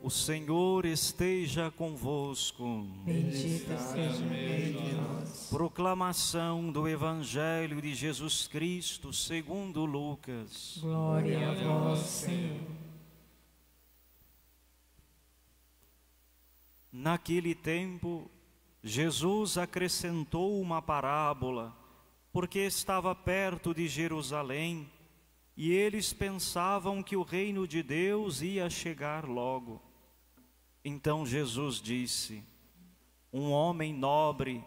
O Senhor esteja convosco. Bendito seja o meio de nós. Proclamação do Evangelho de Jesus Cristo segundo Lucas. Glória a vós, Senhor. Naquele tempo, Jesus acrescentou uma parábola, porque estava perto de Jerusalém, e eles pensavam que o reino de Deus ia chegar logo. Então Jesus disse: um homem nobre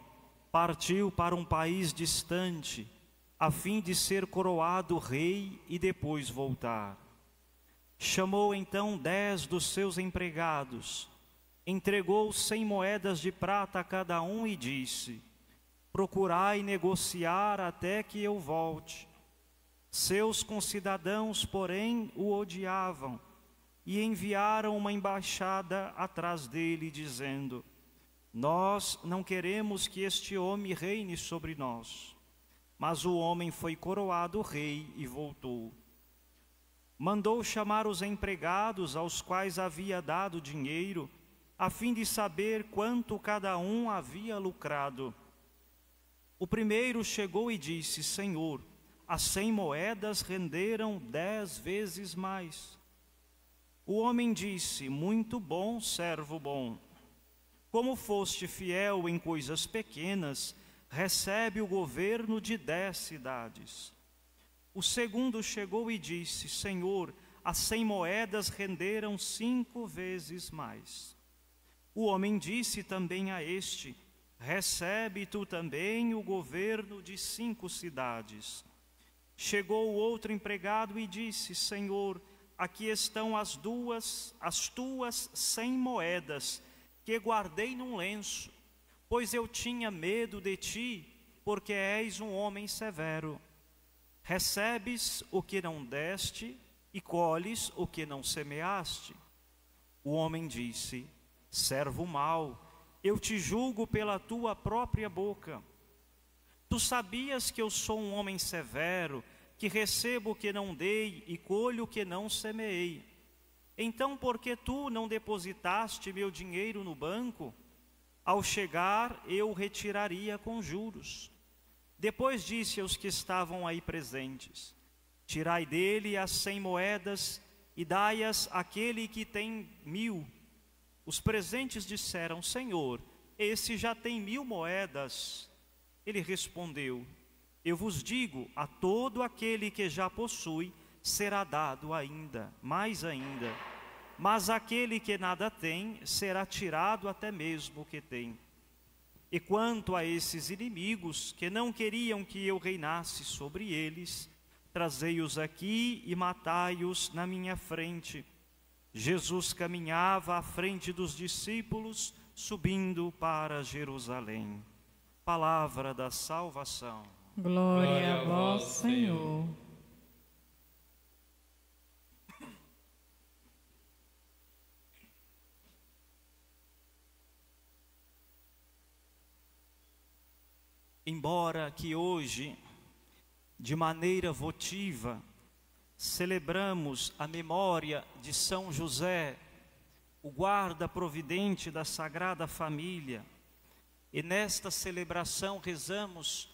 partiu para um país distante, a fim de ser coroado rei e depois voltar. Chamou então 10 dos seus empregados, entregou 100 moedas de prata a cada um e disse: procurai negociar até que eu volte. Seus concidadãos, porém, o odiavam e enviaram uma embaixada atrás dele, dizendo: nós não queremos que este homem reine sobre nós. Mas o homem foi coroado rei e voltou. Mandou chamar os empregados aos quais havia dado dinheiro, a fim de saber quanto cada um havia lucrado. O primeiro chegou e disse: Senhor, as 100 moedas renderam 10 vezes mais. O homem disse: muito bom, servo bom. Como foste fiel em coisas pequenas, recebe o governo de 10 cidades. O segundo chegou e disse: Senhor, as 100 moedas renderam 5 vezes mais. O homem disse também a este: recebe tu também o governo de 5 cidades. Chegou o outro empregado e disse: Senhor, aqui estão as tuas 100 moedas, que guardei num lenço, pois eu tinha medo de ti, porque és um homem severo. Recebes o que não deste e colhes o que não semeaste. O homem disse: servo mau, eu te julgo pela tua própria boca. Tu sabias que eu sou um homem severo, que recebo o que não dei e colho o que não semeei. Então, por que tu não depositaste meu dinheiro no banco? Ao chegar, eu o retiraria com juros. Depois disse aos que estavam aí presentes: tirai dele as 100 moedas e dai-as àquele que tem 1000. Os presentes disseram: Senhor, esse já tem 1000 moedas. Ele respondeu: eu vos digo, a todo aquele que já possui, será dado ainda, mais ainda. Mas aquele que nada tem, será tirado até mesmo o que tem. E quanto a esses inimigos, que não queriam que eu reinasse sobre eles, trazei-os aqui e matai-os na minha frente. Jesus caminhava à frente dos discípulos, subindo para Jerusalém. Palavra da salvação. Glória a vós, Senhor. Embora que hoje, de maneira votiva, celebramos a memória de São José, o guarda providente da Sagrada Família, e nesta celebração rezamos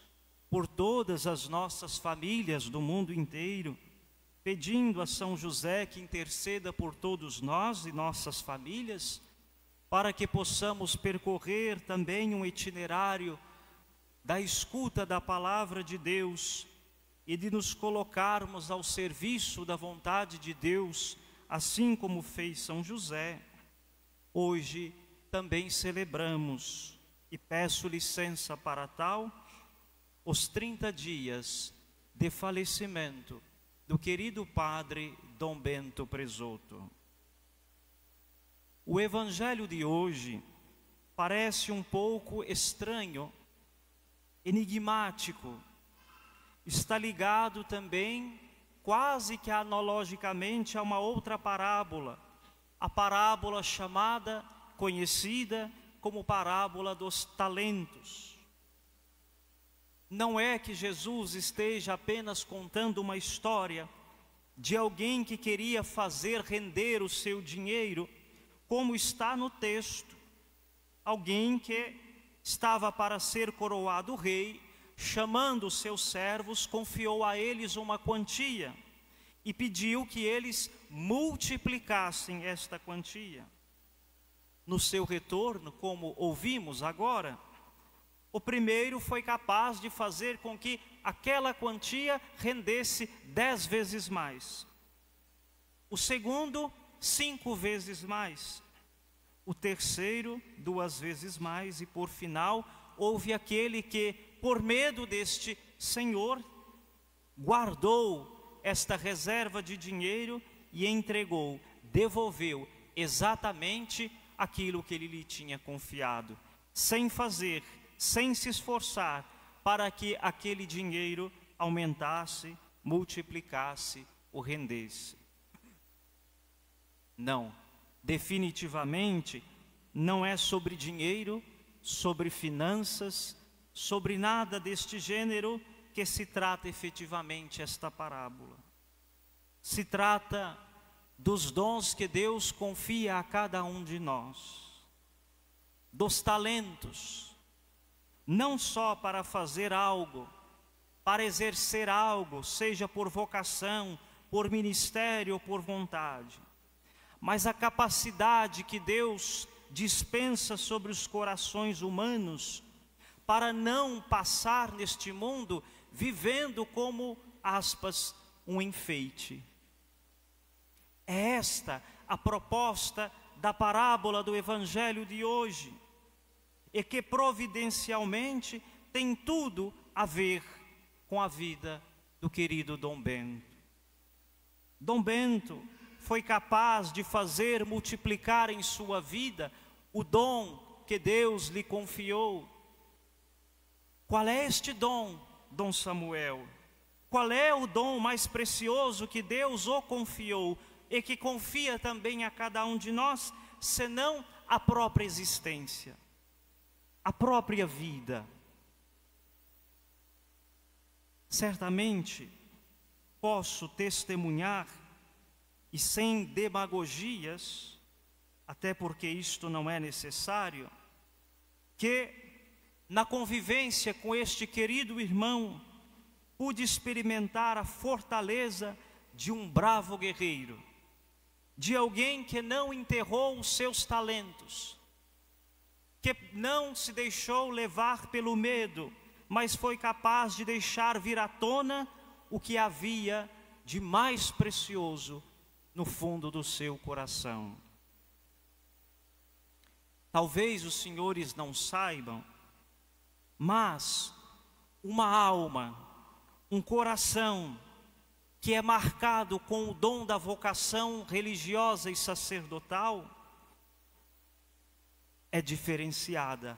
por todas as nossas famílias do mundo inteiro, pedindo a São José que interceda por todos nós e nossas famílias, para que possamos percorrer também um itinerário da escuta da palavra de Deus e de nos colocarmos ao serviço da vontade de Deus, assim como fez São José. Hoje também celebramos, e peço licença para tal, os 30 dias de falecimento do querido padre Dom Bento Presoto. O evangelho de hoje parece um pouco estranho, enigmático. Está ligado também, quase que analogicamente, a uma outra parábola, a parábola chamada, conhecida como parábola dos talentos. Não é que Jesus esteja apenas contando uma história de alguém que queria fazer render o seu dinheiro, como está no texto. Alguém que estava para ser coroado rei, chamando os seus servos, confiou a eles uma quantia e pediu que eles multiplicassem esta quantia. No seu retorno, como ouvimos agora, o primeiro foi capaz de fazer com que aquela quantia rendesse 10 vezes mais. O segundo, 5 vezes mais. O terceiro, 2 vezes mais. E por final, houve aquele que, por medo deste senhor, guardou esta reserva de dinheiro e entregou, devolveu exatamente aquilo que ele lhe tinha confiado, sem fazer, sem se esforçar, para que aquele dinheiro aumentasse, multiplicasse ou rendesse. Não, definitivamente não é sobre dinheiro, sobre finanças, sobre nada deste gênero que se trata efetivamente esta parábola. Se trata dos dons que Deus confia a cada um de nós, dos talentos, não só para fazer algo, para exercer algo, seja por vocação, por ministério ou por vontade, mas a capacidade que Deus dispensa sobre os corações humanos para não passar neste mundo vivendo como, aspas, um enfeite. É esta a proposta da parábola do Evangelho de hoje, e que providencialmente tem tudo a ver com a vida do querido Dom Bento. Dom Bento foi capaz de fazer multiplicar em sua vida o dom que Deus lhe confiou. Qual é este dom, Dom Samuel? Qual é o dom mais precioso que Deus o confiou e que confia também a cada um de nós, senão a própria existência, a própria vida? Certamente posso testemunhar, e sem demagogias, até porque isto não é necessário, que na convivência com este querido irmão, pude experimentar a fortaleza de um bravo guerreiro, de alguém que não enterrou os seus talentos, que não se deixou levar pelo medo, mas foi capaz de deixar vir à tona o que havia de mais precioso no fundo do seu coração. Talvez os senhores não saibam, mas uma alma, um coração que é marcado com o dom da vocação religiosa e sacerdotal é diferenciada.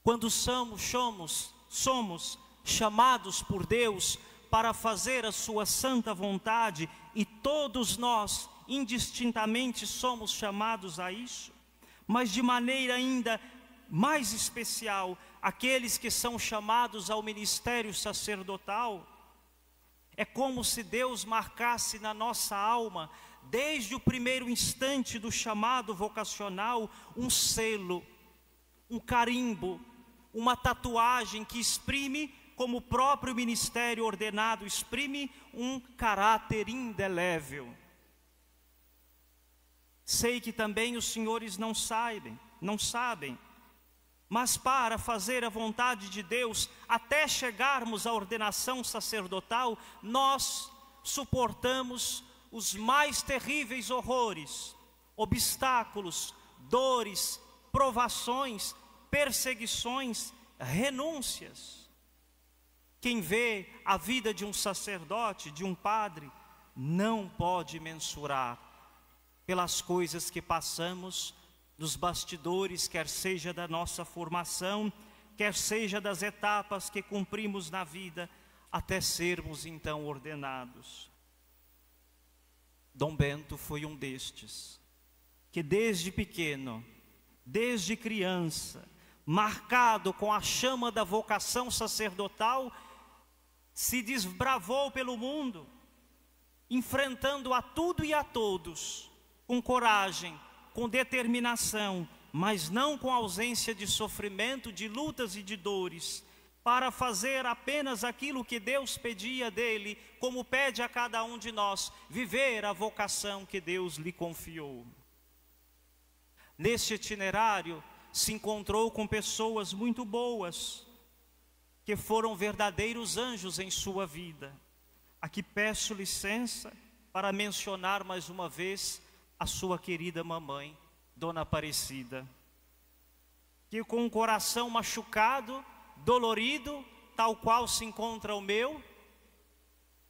Quando somos chamados por Deus para fazer a sua santa vontade, e todos nós indistintamente somos chamados a isso, mas de maneira ainda mais especial, aqueles que são chamados ao ministério sacerdotal, é como se Deus marcasse na nossa alma, desde o primeiro instante do chamado vocacional, um selo, um carimbo, uma tatuagem que exprime, como o próprio ministério ordenado exprime, um caráter indelével. Sei que também os senhores não sabem, mas para fazer a vontade de Deus, até chegarmos à ordenação sacerdotal, nós suportamos os mais terríveis horrores, obstáculos, dores, provações, perseguições, renúncias. Quem vê a vida de um sacerdote, de um padre, não pode mensurar pelas coisas que passamos nos bastidores, quer seja da nossa formação, quer seja das etapas que cumprimos na vida, até sermos então ordenados. Dom Bento foi um destes, que desde pequeno, desde criança, marcado com a chama da vocação sacerdotal, se desbravou pelo mundo, enfrentando a tudo e a todos, com coragem, com determinação, mas não com ausência de sofrimento, de lutas e de dores, para fazer apenas aquilo que Deus pedia dele, como pede a cada um de nós, viver a vocação que Deus lhe confiou. Neste itinerário, se encontrou com pessoas muito boas, que foram verdadeiros anjos em sua vida. Aqui peço licença para mencionar mais uma vez a sua querida mamãe, Dona Aparecida, que com o coração machucado, dolorido, tal qual se encontra o meu,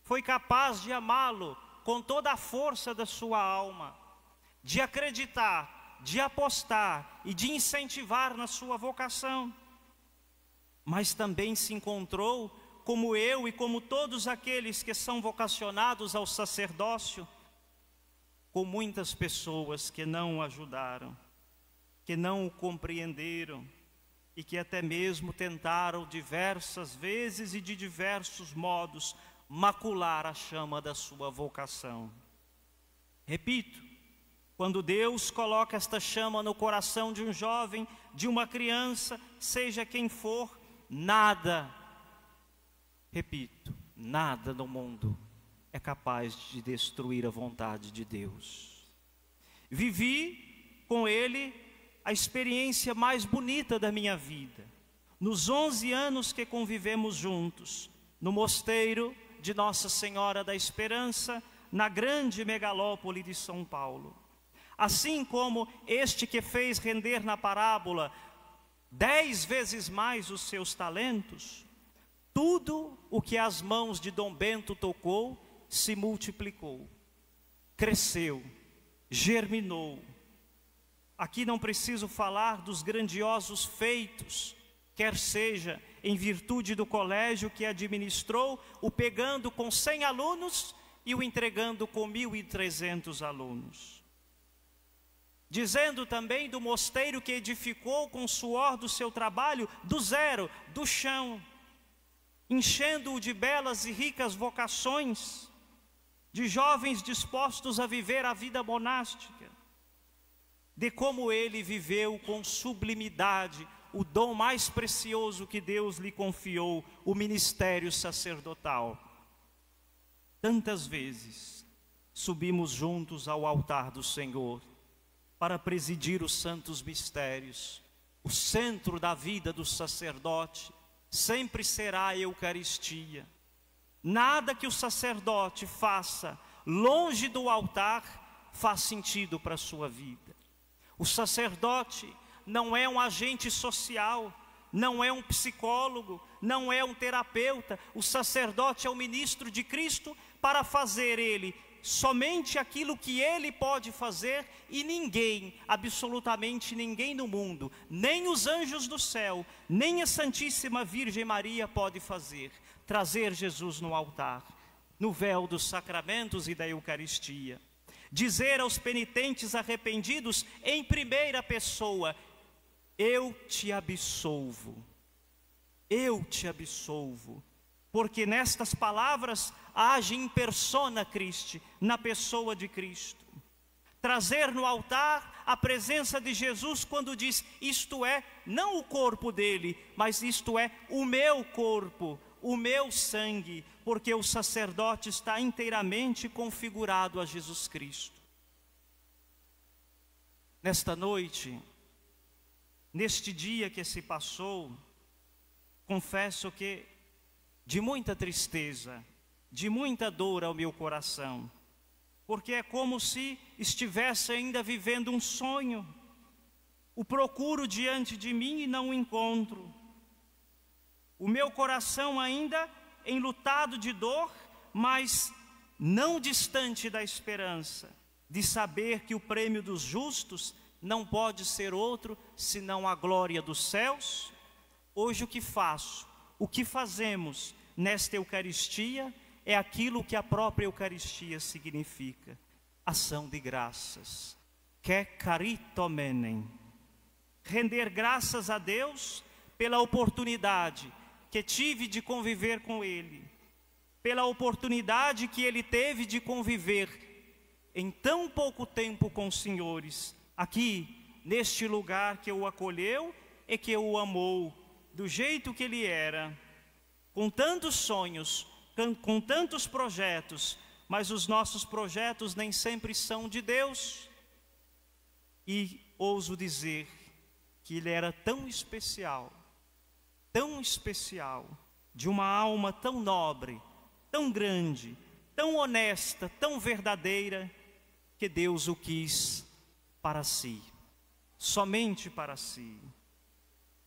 foi capaz de amá-lo com toda a força da sua alma, de acreditar, de apostar e de incentivar na sua vocação. Mas também se encontrou, como eu e como todos aqueles que são vocacionados ao sacerdócio, com muitas pessoas que não o ajudaram, que não o compreenderam e que até mesmo tentaram diversas vezes e de diversos modos macular a chama da sua vocação. Repito, quando Deus coloca esta chama no coração de um jovem, de uma criança, seja quem for, nada, repito, nada no mundo é capaz de destruir a vontade de Deus. Vivi com ele a experiência mais bonita da minha vida. Nos 11 anos que convivemos juntos, no mosteiro de Nossa Senhora da Esperança, na grande megalópole de São Paulo. Assim como este que fez render na parábola 10 vezes mais os seus talentos, tudo o que as mãos de Dom Bento tocou se multiplicou, cresceu, germinou. Aqui não preciso falar dos grandiosos feitos, quer seja em virtude do colégio que administrou, o pegando com 100 alunos e o entregando com 1.300 alunos. Dizendo também do mosteiro que edificou com o suor do seu trabalho, do zero, do chão, enchendo-o de belas e ricas vocações, de jovens dispostos a viver a vida monástica, de como ele viveu com sublimidade o dom mais precioso que Deus lhe confiou, o ministério sacerdotal. Tantas vezes subimos juntos ao altar do Senhor para presidir os santos mistérios. O centro da vida do sacerdote sempre será a Eucaristia. Nada que o sacerdote faça longe do altar faz sentido para a sua vida. O sacerdote não é um agente social, não é um psicólogo, não é um terapeuta. O sacerdote é o ministro de Cristo para fazer ele somente aquilo que ele pode fazer, e ninguém, absolutamente ninguém no mundo, nem os anjos do céu, nem a Santíssima Virgem Maria pode fazer: trazer Jesus no altar, no véu dos sacramentos e da Eucaristia. Dizer aos penitentes arrependidos em primeira pessoa: eu te absolvo, eu te absolvo. Porque nestas palavras age in persona Christi, na pessoa de Cristo. Trazer no altar a presença de Jesus quando diz: isto é, não o corpo dele, mas isto é o meu corpo, o meu sangue, porque o sacerdote está inteiramente configurado a Jesus Cristo. Nesta noite, neste dia que se passou, confesso que de muita tristeza, de muita dor ao meu coração, porque é como se estivesse ainda vivendo um sonho. O procuro diante de mim e não o encontro. O meu coração ainda enlutado de dor, mas não distante da esperança, de saber que o prêmio dos justos não pode ser outro senão a glória dos céus. Hoje o que faço, o que fazemos nesta Eucaristia é aquilo que a própria Eucaristia significa: ação de graças, que caritomenen. Render graças a Deus pela oportunidade que tive de conviver com Ele, pela oportunidade que Ele teve de conviver em tão pouco tempo com os senhores, aqui, neste lugar que o acolheu e que o amou, do jeito que ele era, com tantos sonhos, com tantos projetos, mas os nossos projetos nem sempre são de Deus. E ouso dizer que ele era tão especial, de uma alma tão nobre, tão grande, tão honesta, tão verdadeira, que Deus o quis para si, somente para si.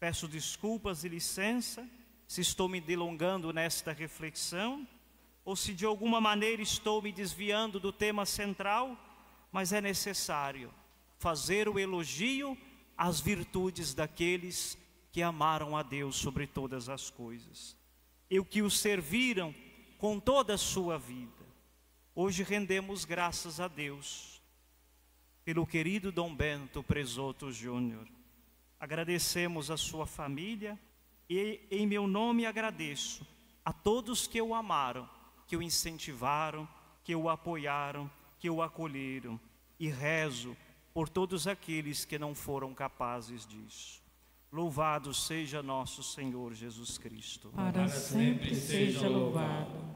Peço desculpas e licença se estou me delongando nesta reflexão, ou se de alguma maneira estou me desviando do tema central, mas é necessário fazer o elogio às virtudes daqueles que amaram a Deus sobre todas as coisas, e o que o serviram com toda a sua vida. Hoje rendemos graças a Deus pelo querido Dom Bento Presoto Júnior. Agradecemos a sua família e em meu nome agradeço a todos que o amaram, que o incentivaram, que o apoiaram, que o acolheram, e rezo por todos aqueles que não foram capazes disso. Louvado seja nosso Senhor Jesus Cristo. Para sempre seja louvado.